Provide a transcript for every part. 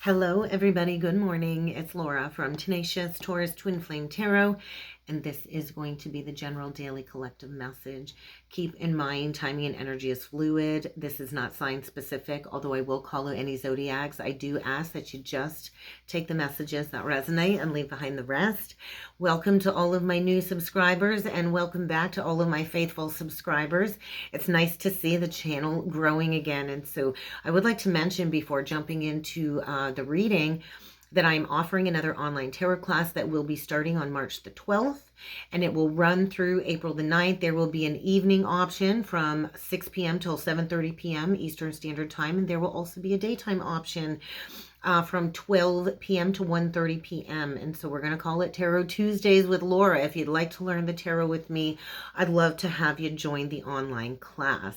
Hello, everybody. Good morning. It's Laura from Tenacious Taurus Twin Flame Tarot, and this is going to be the general daily collective message. Keep in mind, timing and energy is fluid. This is not sign specific, although I will call out any zodiacs. I do ask that you just take the messages that resonate and leave behind the rest. Welcome to all of my new subscribers, and welcome back to all of my faithful subscribers. It's nice to see the channel growing again, and so I would like to mention before jumping into the reading that I'm offering another online tarot class that will be starting on March the 12th, and it will run through April the 9th. There will be an evening option from 6 p.m. till 7:30 p.m. Eastern Standard Time, and there will also be a daytime option from 12 p.m. to 1:30 p.m. And so we're going to call it Tarot Tuesdays with Laura. If you'd like to learn the tarot with me, I'd love to have you join the online class.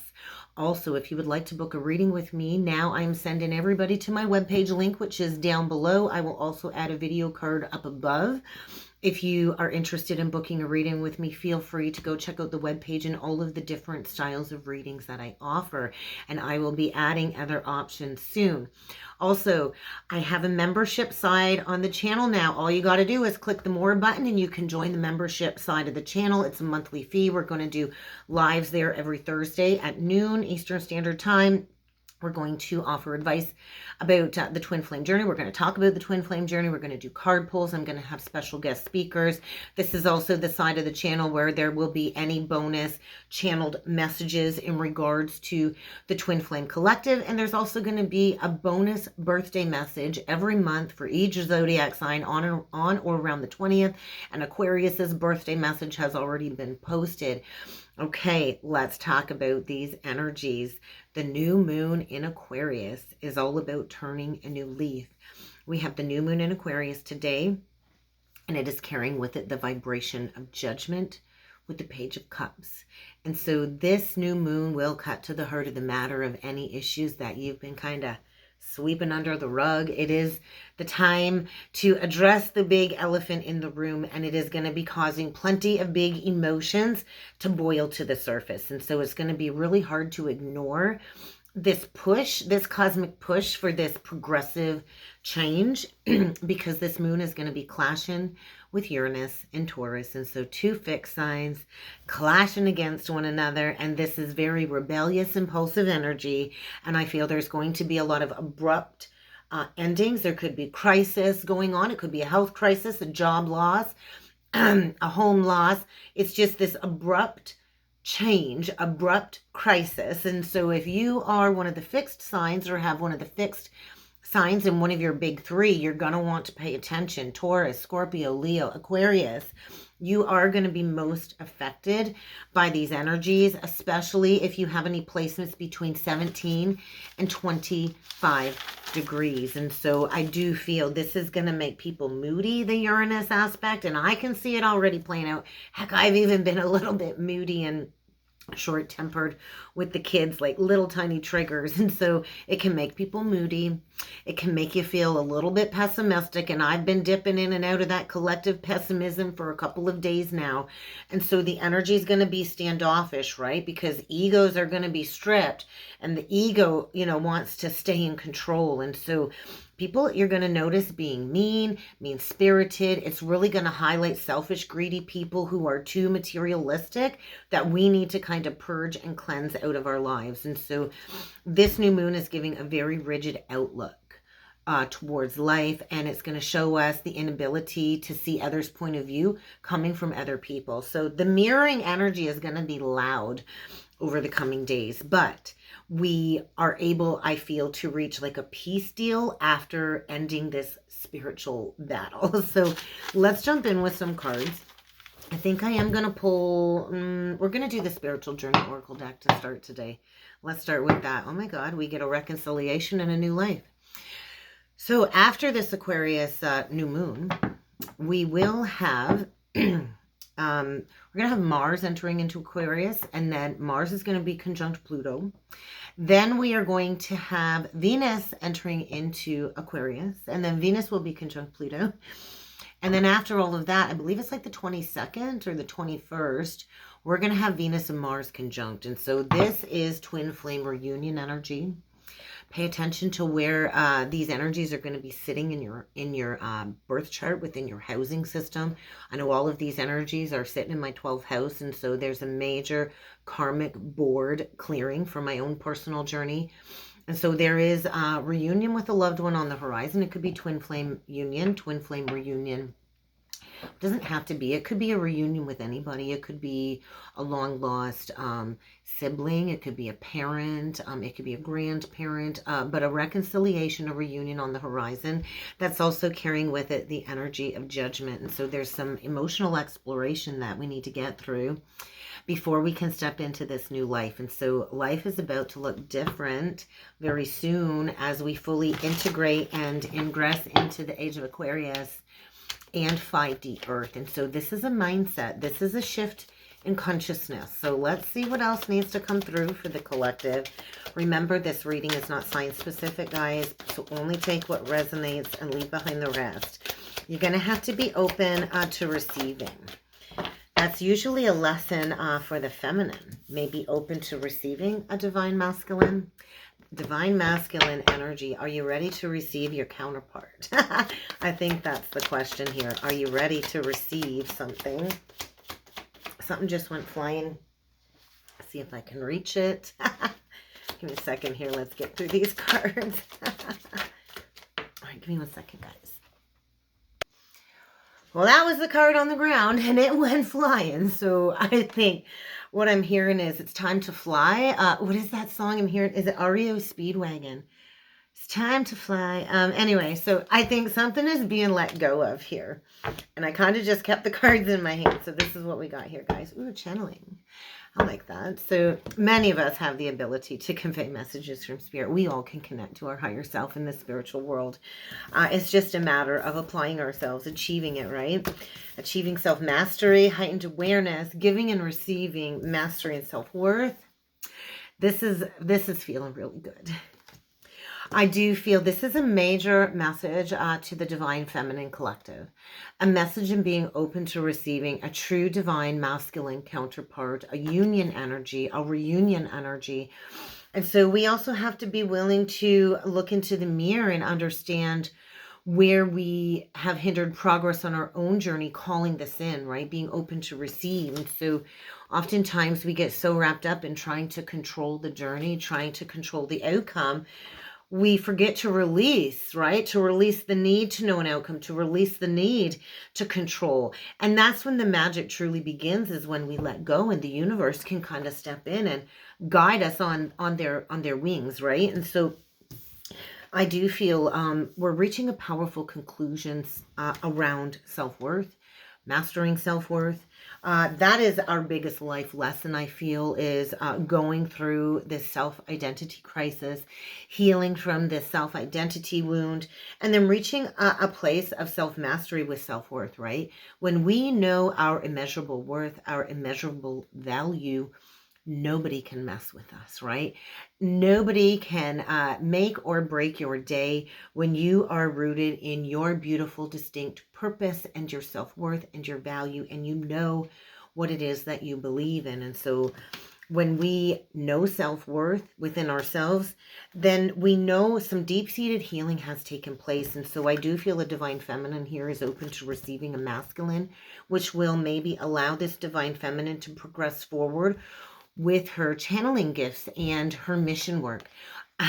Also, if you would like to book a reading with me, now I'm sending everybody to my webpage link, which is down below. I will also add a video card up above. If you are interested in booking a reading with me, feel free to go check out the webpage and all of the different styles of readings that I offer. And I will be adding other options soon. Also, I have a membership side on the channel now. All you got to do is click the more button and you can join the membership side of the channel. It's a monthly fee. We're going to do lives there every Thursday at noon Eastern Standard Time. We're going to offer advice about the Twin Flame Journey. We're going to talk about the Twin Flame Journey. We're going to do card pulls. I'm going to have special guest speakers. This is also the side of the channel where there will be any bonus channeled messages in regards to the Twin Flame Collective. And there's also going to be a bonus birthday message every month for each zodiac sign on or around the 20th. And Aquarius's birthday message has already been posted. Okay, let's talk about these energies. The new moon in Aquarius is all about turning a new leaf. We have the new moon in Aquarius today, and it is carrying with it the vibration of judgment with the Page of Cups. And so this new moon will cut to the heart of the matter of any issues that you've been kind of sweeping under the rug. It is the time to address the big elephant in the room, and it is going to be causing plenty of big emotions to boil to the surface. And so it's going to be really hard to ignore this push, this cosmic push for this progressive change, because this moon is going to be clashing with Uranus and Taurus. And so two fixed signs clashing against one another. And this is very rebellious, impulsive energy. And I feel there's going to be a lot of abrupt endings. There could be crisis going on. It could be a health crisis, a job loss, a home loss. It's just this abrupt change, abrupt crisis. And so if you are one of the fixed signs or have one of the fixed signs in one of your big three, you're going to want to pay attention. Taurus, Scorpio, Leo, Aquarius. You are going to be most affected by these energies, especially if you have any placements between 17 and 25 degrees. And so I do feel this is going to make people moody, the Uranus aspect, and I can see it already playing out. Heck, I've even been a little bit moody and short-tempered with the kids, like little tiny triggers. And so it can make people moody. It can make you feel a little bit pessimistic. And I've been dipping in and out of that collective pessimism for a couple of days now. And so the energy is going to be standoffish, right? Because egos are going to be stripped, and the ego, wants to stay in control. And so people you're going to notice being mean-spirited. It's really going to highlight selfish, greedy people who are too materialistic that we need to kind of purge and cleanse out of our lives. And so this new moon is giving a very rigid outlook towards life, and it's going to show us the inability to see others' point of view coming from other people. So the mirroring energy is going to be loud over the coming days, but we are able, I feel, to reach like a peace deal after ending this spiritual battle. So let's jump in with some cards. I think I am going to pull, we're going to do the Spiritual Journey Oracle deck to start today. Let's start with that. Oh my God, we get a reconciliation and a new life. So after this Aquarius new moon, we will have, we're going to have Mars entering into Aquarius, and then Mars is going to be conjunct Pluto. Then we are going to have Venus entering into Aquarius, and then Venus will be conjunct Pluto. And then after all of that, I believe it's like the 22nd or the 21st, we're going to have Venus and Mars conjunct. And so this is twin flame reunion energy, Pay attention to where these energies are going to be sitting in your birth chart within your housing system. I know all of these energies are sitting in my 12th house, and so there's a major karmic board clearing for my own personal journey. And so there is a reunion with a loved one on the horizon. It could be twin flame union, twin flame reunion. It doesn't have to be. It could be a reunion with anybody. It could be a long lost sibling. It could be a parent. It could be a grandparent. But a reconciliation, a reunion on the horizon. That's also carrying with it the energy of judgment. And so there's some emotional exploration that we need to get through before we can step into this new life. And so life is about to look different very soon as we fully integrate and ingress into the age of Aquarius and 5D Earth. And so this is a mindset. This is a shift in consciousness. So let's see what else needs to come through for the collective. Remember, this reading is not sign specific, guys. So only take what resonates and leave behind the rest. You're going to have to be open to receiving. That's usually a lesson for the feminine. Maybe open to receiving a divine masculine. Divine masculine energy. Are you ready to receive your counterpart? I think that's the question here. Are you ready to receive something? Something just went flying. Let's see if I can reach it. Give me a second here. Let's get through these cards. All right, give me 1 second, guys. Well, that was the card on the ground, and it went flying. So I think what I'm hearing is it's time to fly. What is that song I'm hearing? Is it REO Speedwagon? It's time to fly. Anyway, so I think something is being let go of here. And I kind of just kept the cards in my hand. So this is what we got here, guys. Ooh, channeling. I like that. So many of us have the ability to convey messages from spirit. We all can connect to our higher self in the spiritual world. It's just a matter of applying ourselves, achieving it, right? Achieving self-mastery, heightened awareness, giving and receiving mastery and self-worth. This is feeling really good. I do feel this is a major message to the Divine Feminine Collective. A message in being open to receiving a true divine masculine counterpart, a union energy, a reunion energy. And so we also have to be willing to look into the mirror and understand where we have hindered progress on our own journey, calling this in, right? Being open to receive. And so oftentimes we get so wrapped up in trying to control the journey, trying to control the outcome, we forget to release, right? To release the need to know an outcome, to release the need to control. And that's when the magic truly begins, is when we let go and the universe can kind of step in and guide us on their wings, right? And so I do feel we're reaching a powerful conclusion around self-worth, mastering self-worth. That is our biggest life lesson, I feel, is going through this self-identity crisis, healing from this self-identity wound, and then reaching a place of self-mastery with self-worth, right? When we know our immeasurable worth, our immeasurable value, nobody can mess with us, right? Nobody can make or break your day when you are rooted in your beautiful, distinct purpose and your self-worth and your value, and you know what it is that you believe in. And so when we know self-worth within ourselves, then we know some deep-seated healing has taken place. And so I do feel a divine feminine here is open to receiving a masculine, which will maybe allow this divine feminine to progress forward with her channeling gifts and her mission work.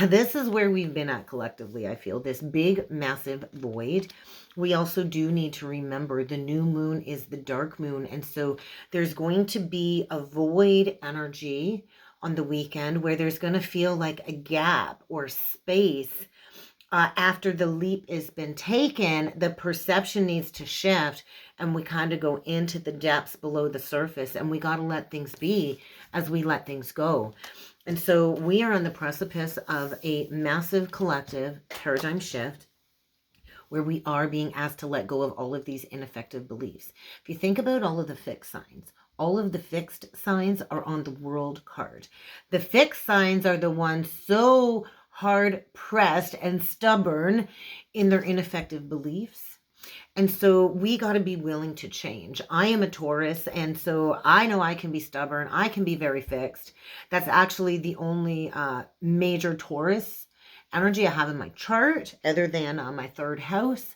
This is where we've been at collectively, I feel, this big, massive void. We also do need to remember the new moon is the dark moon. And so there's going to be a void energy on the weekend where there's going to feel like a gap or space. After the leap has been taken, the perception needs to shift, and we kind of go into the depths below the surface, and we got to let things be as we let things go. And so we are on the precipice of a massive collective paradigm shift where we are being asked to let go of all of these ineffective beliefs. If you think about all of the fixed signs, all of the fixed signs are on the world card. The fixed signs are the ones so hard pressed and stubborn in their ineffective beliefs. And so we got to be willing to change. I am a Taurus, and so I know I can be stubborn. I can be very fixed. That's actually the only major Taurus energy I have in my chart other than my third house.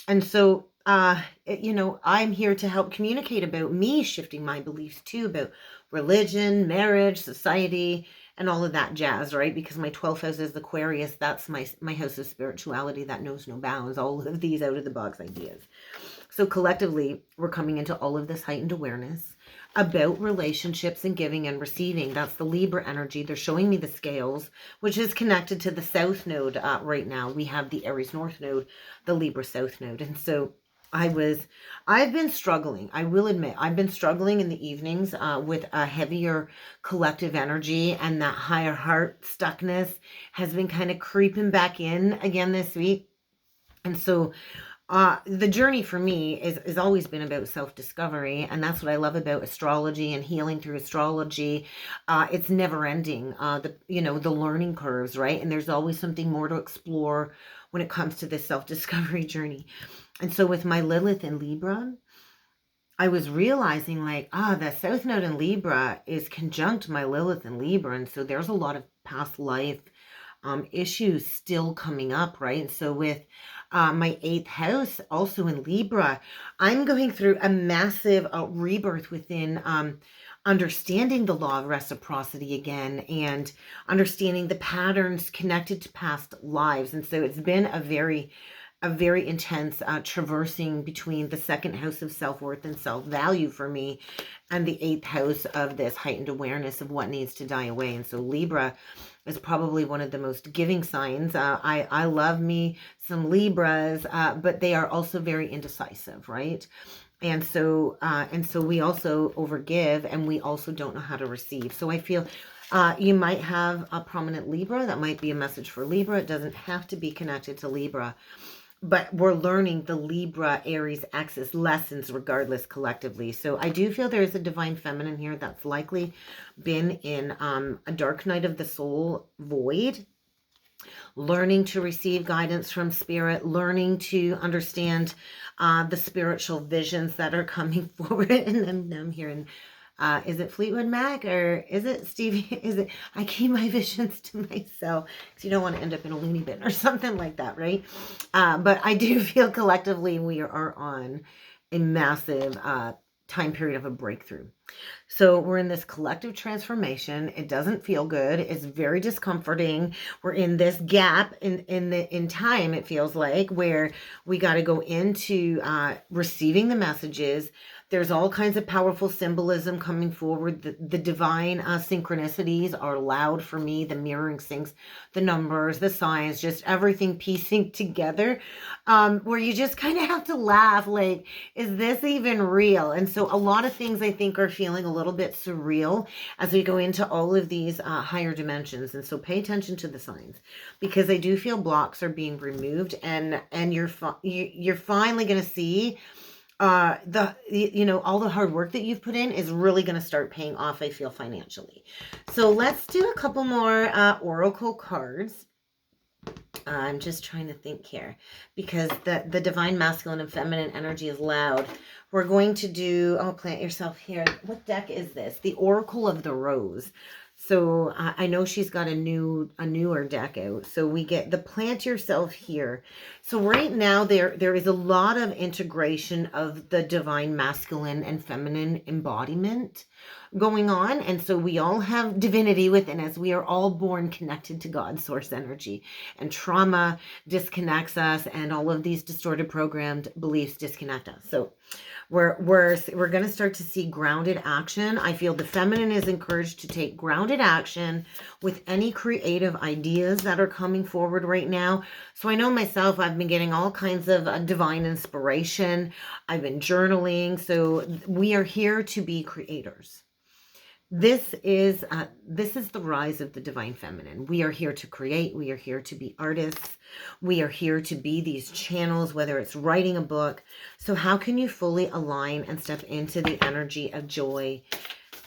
And so, I'm here to help communicate about me shifting my beliefs too, about religion, marriage, society, and all of that jazz, right? Because my 12th house is Aquarius. That's my house of spirituality that knows no bounds, all of these out of the box ideas. So collectively, we're coming into all of this heightened awareness about relationships and giving and receiving. That's the Libra energy. They're showing me the scales, which is connected to the South Node right now. We have the Aries North Node, the Libra South Node. And so I've been struggling. I will admit, I've been struggling in the evenings with a heavier collective energy, and that higher heart stuckness has been kind of creeping back in again this week. And so the journey for me is always been about self-discovery, and that's what I love about astrology and healing through astrology. It's never ending. The learning curves, right? And there's always something more to explore when it comes to this self-discovery journey. And so with my Lilith in Libra, I was realizing the South Node in Libra is conjunct my Lilith in Libra. And so there's a lot of past life issues still coming up, right? And so with my 8th house also in Libra, I'm going through a massive rebirth within understanding the law of reciprocity again, and understanding the patterns connected to past lives. And so it's been a very intense traversing between the 2nd house of self-worth and self-value for me, and the 8th house of this heightened awareness of what needs to die away. And so Libra is probably one of the most giving signs. I love me some Libras, but they are also very indecisive, right? And so we also overgive, and we also don't know how to receive. So I feel you might have a prominent Libra. That might be a message for Libra. It doesn't have to be connected to Libra. But we're learning the Libra Aries axis lessons regardless collectively. So I do feel there is a divine feminine here that's likely been in a dark night of the soul void, learning to receive guidance from spirit, learning to understand the spiritual visions that are coming forward. And I'm hearing, is it Fleetwood Mac or is it Stevie? I keep my visions to myself because you don't want to end up in a loony bin or something like that, right? But I do feel collectively we are on a massive time period of a breakthrough. So we're in this collective transformation. It doesn't feel good. It's very discomforting. We're in this gap in time, it feels like, where we got to go into receiving the messages. There's all kinds of powerful symbolism coming forward. The divine synchronicities are loud for me. The mirroring syncs, the numbers, the signs, just everything piecing together, where you just kind of have to laugh, like, is this even real? And so a lot of things I think are feeling a little bit surreal as we go into all of these higher dimensions. And so pay attention to the signs, because I do feel blocks are being removed, and you're finally going to see all the hard work that you've put in is really going to start paying off, I feel, financially. So let's do a couple more oracle cards. I'm just trying to think here, because the divine masculine and feminine energy is loud. We're going to do, plant yourself here. What deck is this? The Oracle of the Rose. So I know she's got a newer deck out. So we get the plant yourself here. So right now there is a lot of integration of the divine masculine and feminine embodiment going on. And so we all have divinity within us. We are all born connected to God's source energy, and trauma disconnects us, and all of these distorted programmed beliefs disconnect us. So we're going to start to see grounded action. I feel the feminine is encouraged to take grounded action with any creative ideas that are coming forward right now. So I know myself, I've been getting all kinds of divine inspiration. I've been journaling. So we are here to be creators. This is the rise of the divine feminine. We are here to create. We are here to be artists. We are here to be these channels, whether it's writing a book. So how can you fully align and step into the energy of joy,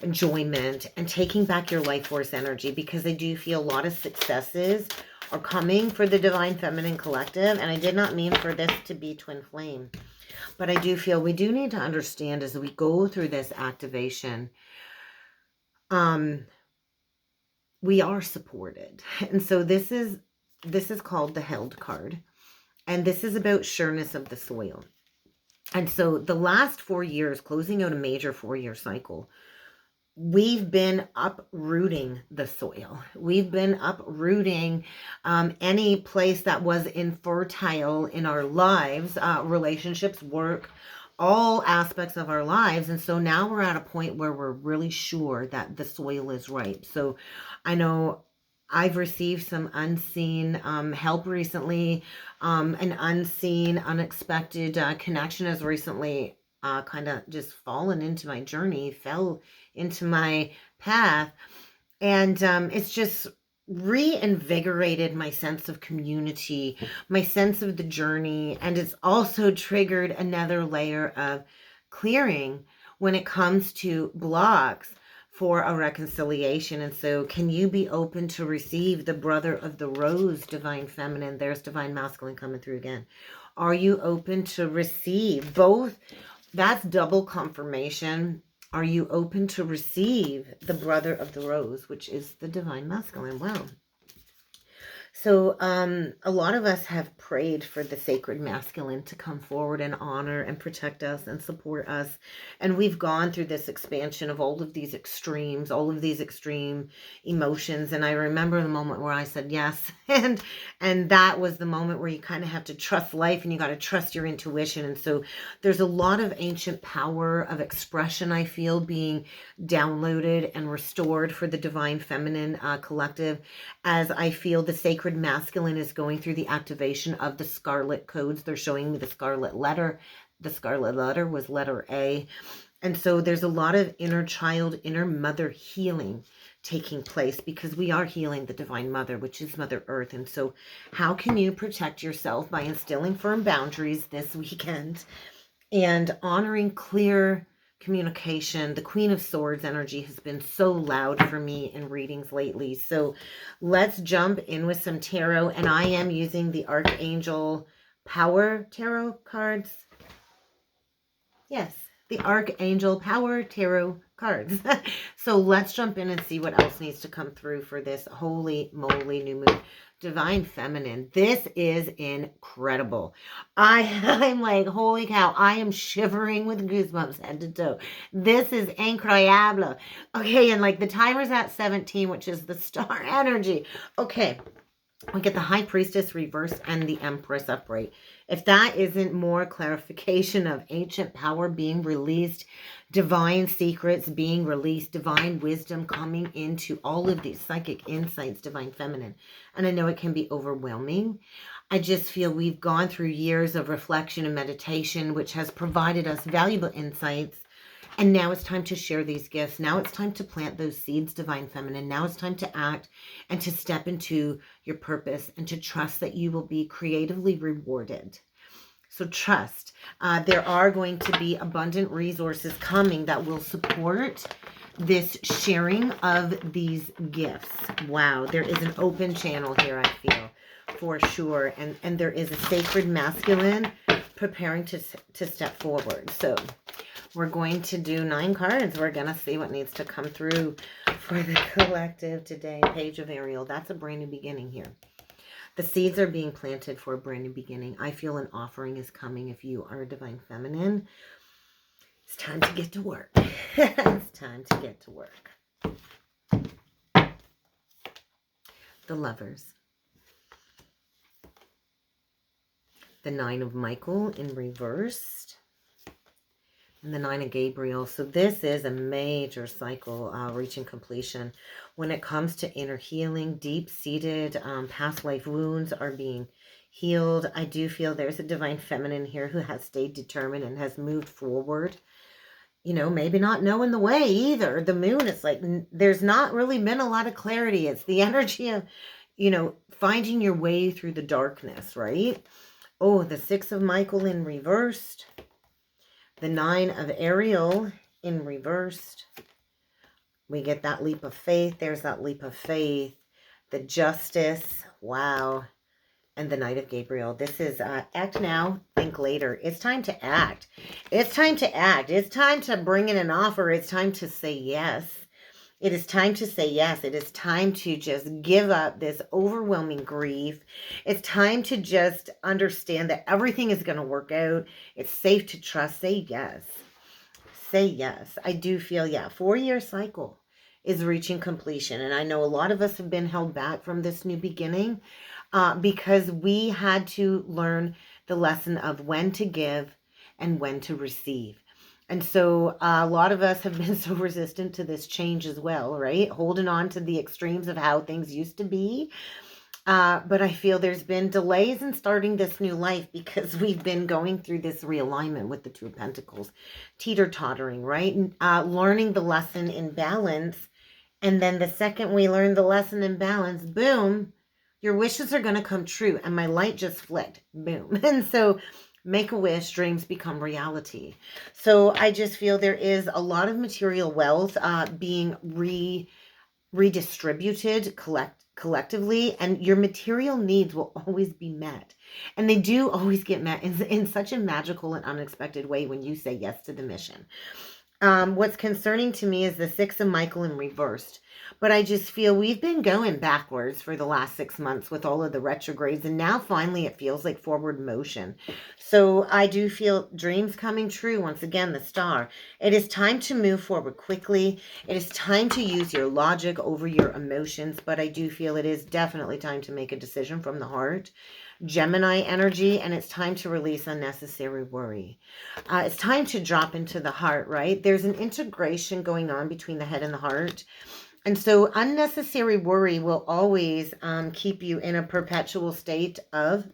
enjoyment, and taking back your life force energy? Because I do feel a lot of successes are coming for the divine feminine collective. And I did not mean for this to be twin flame, but I do feel we do need to understand as we go through this activation, we are supported. And so this is this is called the Held card. And this is about sureness of the soil. And so the last 4 years, closing out a major 4-year cycle, we've been uprooting the soil. We've been uprooting any place that was infertile in our lives, relationships, work, all aspects of our lives. And so now we're at a point where we're really sure that the soil is ripe. So I know I've received some unseen help recently, an unseen, unexpected connection has recently kind of just fallen into my journey, fell into my path. And it's just reinvigorated my sense of community, my sense of the journey. And it's also triggered another layer of clearing when it comes to blocks for a reconciliation. And so can you be open to receive the brother of the rose, divine feminine? There's divine masculine coming through again. Are you open to receive both? That's double confirmation. Are you open to receive the brother of the rose, which is the divine masculine? Wow. So a lot of us have prayed for the sacred masculine to come forward and honor and protect us and support us. And we've gone through this expansion of all of these extremes, all of these extreme emotions. And I remember the moment where I said yes. And that was the moment where you kind of have to trust life and you got to trust your intuition. And so there's a lot of ancient power of expression, I feel, being downloaded and restored for the divine feminine collective, as I feel the sacred masculine is going through the activation of the scarlet codes. They're showing me the scarlet letter. The scarlet letter was letter A. And so there's a lot of inner child, inner mother healing taking place, because we are healing the divine mother, which is Mother Earth. And so how can you protect yourself? By instilling firm boundaries this weekend and honoring clear communication. The Queen of Swords energy has been so loud for me in readings lately. So let's jump in with some tarot. And I am using the Archangel Power Tarot cards. Yes, the Archangel Power Tarot cards. So let's jump in and see what else needs to come through for this holy moly new moon. Divine feminine. This is incredible. I'm like, holy cow. I am shivering with goosebumps head to toe. This is incredible. Okay, and like the timer's at 17, which is the star energy. Okay. We get the High Priestess reversed and the Empress upright. If that isn't more clarification of ancient power being released, divine secrets being released, divine wisdom coming into all of these psychic insights, divine feminine. And I know it can be overwhelming. I just feel we've gone through years of reflection and meditation, which has provided us valuable insights. And now it's time to share these gifts. Now it's time to plant those seeds, divine feminine. Now it's time to act and to step into your purpose and to trust that you will be creatively rewarded. So trust. There are going to be abundant resources coming that will support this sharing of these gifts. Wow, there is an open channel here, I feel, for sure. And there is a sacred masculine preparing to step forward. So we're going to do 9 cards. We're going to see what needs to come through for the collective today. Page of Ariel. That's a brand new beginning here. The seeds are being planted for a brand new beginning. I feel an offering is coming if you are a divine feminine. It's time to get to work. It's time to get to work. The Lovers. The 9 of Michael in reversed. And the 9 of Gabriel. So this is a major cycle reaching completion. When it comes to inner healing, deep-seated past life wounds are being healed. I do feel there's a divine feminine here who has stayed determined and has moved forward. You know, maybe not knowing the way either. The moon, it's like there's not really been a lot of clarity. It's the energy of, you know, finding your way through the darkness, right? Oh, the 6 of Michael in reversed. The 9 of Ariel in reversed. We get that leap of faith. There's that leap of faith. The Justice. Wow. And the Knight of Gabriel. This is act now, think later. It's time to act. It's time to act. It's time to bring in an offer. It's time to say yes. It is time to say yes. It is time to just give up this overwhelming grief. It's time to just understand that everything is going to work out. It's safe to trust. Say yes. Say yes. I do feel, yeah, 4-year cycle is reaching completion. And I know a lot of us have been held back from this new beginning because we had to learn the lesson of when to give and when to receive. And so a lot of us have been so resistant to this change as well, right? Holding on to the extremes of how things used to be. But I feel there's been delays in starting this new life because we've been going through this realignment with the Two of Pentacles, teeter-tottering, right? Learning the lesson in balance. And then the second we learn the lesson in balance, boom, your wishes are going to come true. And my light just flicked, boom. And so make a wish, dreams become reality. So I just feel there is a lot of material wealth being redistributed collectively, and your material needs will always be met. And they do always get met in such a magical and unexpected way when you say yes to the mission. What's concerning to me is the Six of Michael in reversed. But I just feel we've been going backwards for the last 6 months with all of the retrogrades. And now finally it feels like forward motion. So I do feel dreams coming true. Once again, the Star. It is time to move forward quickly. It is time to use your logic over your emotions. But I do feel it is definitely time to make a decision from the heart. Gemini energy, and it's time to release unnecessary worry. It's time to drop into the heart, right? There's an integration going on between the head and the heart. And so unnecessary worry will always keep you in a perpetual state of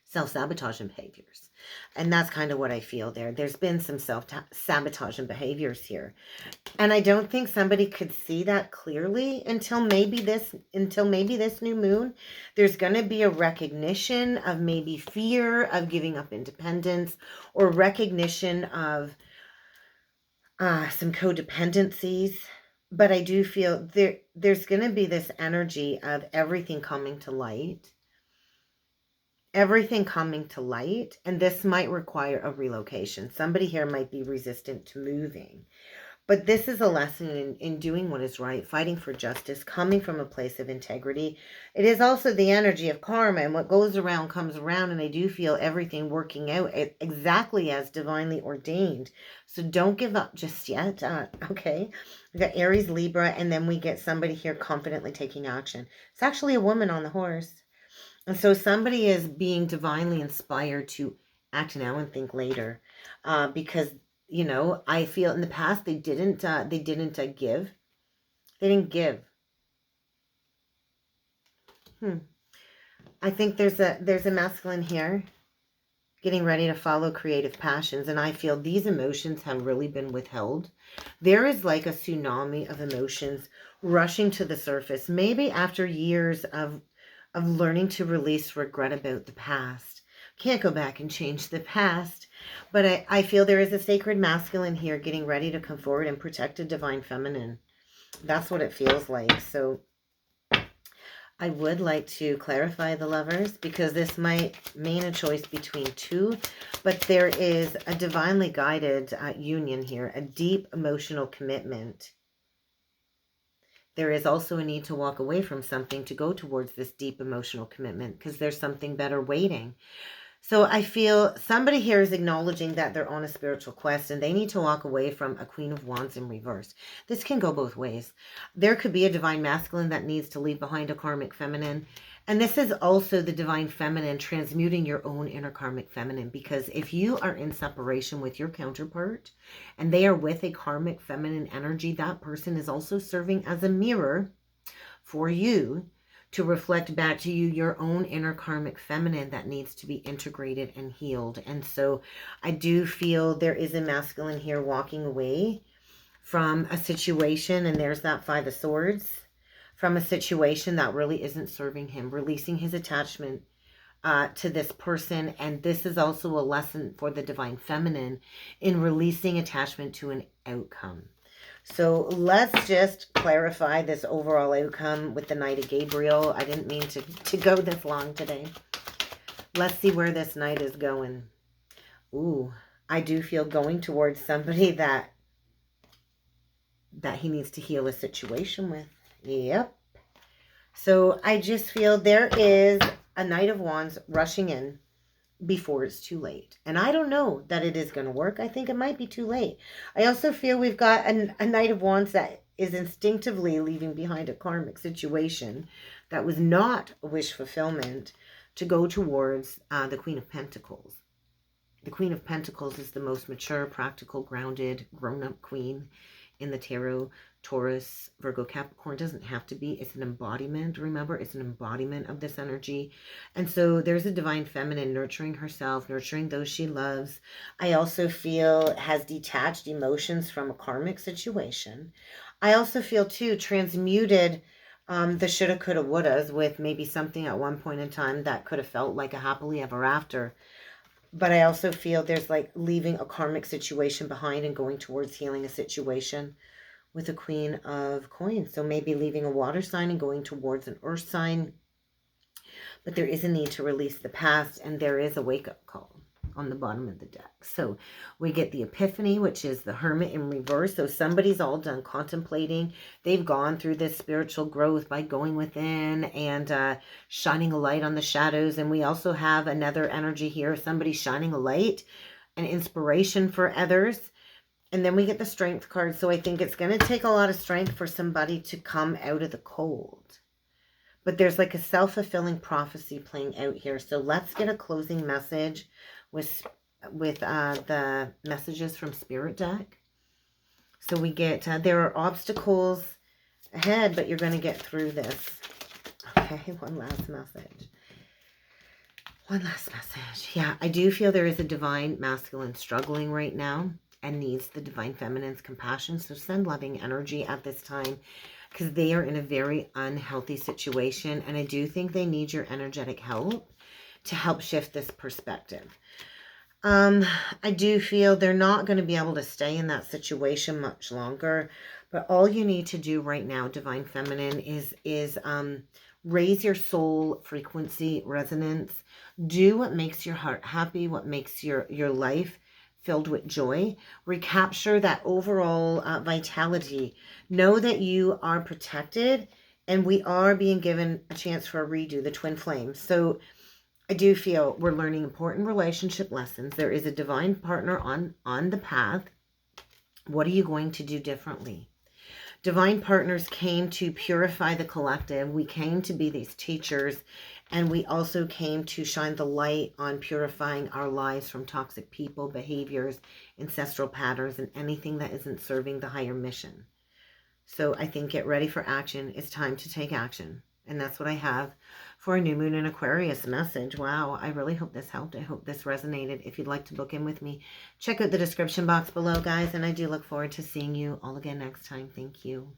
self-sabotaging behaviors. And that's kind of what I feel there. There's been some self-sabotaging behaviors here. And I don't think somebody could see that clearly until maybe this new moon. There's going to be a recognition of maybe fear of giving up independence, or recognition of some codependencies. But I do feel there's going to be this energy of everything coming to light. Everything coming to light, and this might require a relocation. Somebody here might be resistant to moving. But this is a lesson in doing what is right, fighting for justice, coming from a place of integrity. It is also the energy of karma, and what goes around comes around, and I do feel everything working out exactly as divinely ordained. So don't give up just yet, okay? We got Aries, Libra, and then we get somebody here confidently taking action. It's actually a woman on the horse. And so somebody is being divinely inspired to act now and think later, because, you know, I feel in the past they didn't give. They didn't give. I think there's a masculine here getting ready to follow creative passions, and I feel these emotions have really been withheld. There is like a tsunami of emotions rushing to the surface, maybe after years of learning to release regret about the past. Can't go back and change the past, but I feel there is a sacred masculine here getting ready to come forward and protect a divine feminine. That's what it feels like. So I would like to clarify the lovers, because this might mean a choice between two, but there is a divinely guided union here, a deep emotional commitment. There is also a need to walk away from something to go towards this deep emotional commitment, because there's something better waiting. So I feel somebody here is acknowledging that they're on a spiritual quest and they need to walk away from a Queen of Wands in reverse. This can go both ways. There could be a divine masculine that needs to leave behind a karmic feminine. And this is also the divine feminine transmuting your own inner karmic feminine, because if you are in separation with your counterpart and they are with a karmic feminine energy, that person is also serving as a mirror for you to reflect back to you your own inner karmic feminine that needs to be integrated and healed. And so I do feel there is a masculine here walking away from a situation, and there's that Five of Swords, from a situation that really isn't serving him, releasing his attachment to this person. And this is also a lesson for the divine feminine in releasing attachment to an outcome. So let's just clarify this overall outcome with the Knight of Gabriel. I didn't mean to go this long today. Let's see where this Knight is going. Ooh, I do feel going towards somebody that that he needs to heal a situation with. Yep. So I just feel there is a Knight of Wands rushing in before it's too late. And I don't know that it is going to work. I think it might be too late. I also feel we've got a Knight of Wands that is instinctively leaving behind a karmic situation that was not a wish fulfillment to go towards the Queen of Pentacles. The Queen of Pentacles is the most mature, practical, grounded, grown-up queen in the tarot. Taurus, Virgo, Capricorn doesn't have to be. It's an embodiment. Remember, it's an embodiment of this energy. And so there's a divine feminine nurturing herself, nurturing those she loves. I also feel has detached emotions from a karmic situation. I also feel, too, transmuted the shoulda, coulda, wouldas with maybe something at one point in time that could have felt like a happily ever after. But I also feel there's like leaving a karmic situation behind and going towards healing a situation with the Queen of Coins. So maybe leaving a water sign and going towards an earth sign. But there is a need to release the past, and there is a wake-up call on the bottom of the deck. So we get the Epiphany, which is the Hermit in reverse. So somebody's all done contemplating. They've gone through this spiritual growth by going within and shining a light on the shadows. And we also have another energy here, somebody shining a light, an inspiration for others. And then we get the Strength card. So I think it's going to take a lot of strength for somebody to come out of the cold. But there's like a self-fulfilling prophecy playing out here. So let's get a closing message with the messages from Spirit deck. So we get, there are obstacles ahead, but you're going to get through this. Okay, one last message. One last message. Yeah, I do feel there is a divine masculine struggling right now and needs the divine feminine's compassion. So send loving energy at this time, because they are in a very unhealthy situation. And I do think they need your energetic help to help shift this perspective. I do feel they're not going to be able to stay in that situation much longer. But all you need to do right now, Divine Feminine, is raise your soul frequency resonance. Do what makes your heart happy, what makes your life filled with joy. Recapture that overall vitality. Know that you are protected, and we are being given a chance for a redo, the twin flames. So I do feel we're learning important relationship lessons. There is a divine partner on the path. What are you going to do differently? Divine partners came to purify the collective. We came to be these teachers, and we also came to shine the light on purifying our lives from toxic people, behaviors, ancestral patterns, and anything that isn't serving the higher mission. So I think get ready for action. It's time to take action. And that's what I have for a new moon in Aquarius message. Wow, I really hope this helped. I hope this resonated. If you'd like to book in with me, check out the description box below, guys. And I do look forward to seeing you all again next time. Thank you.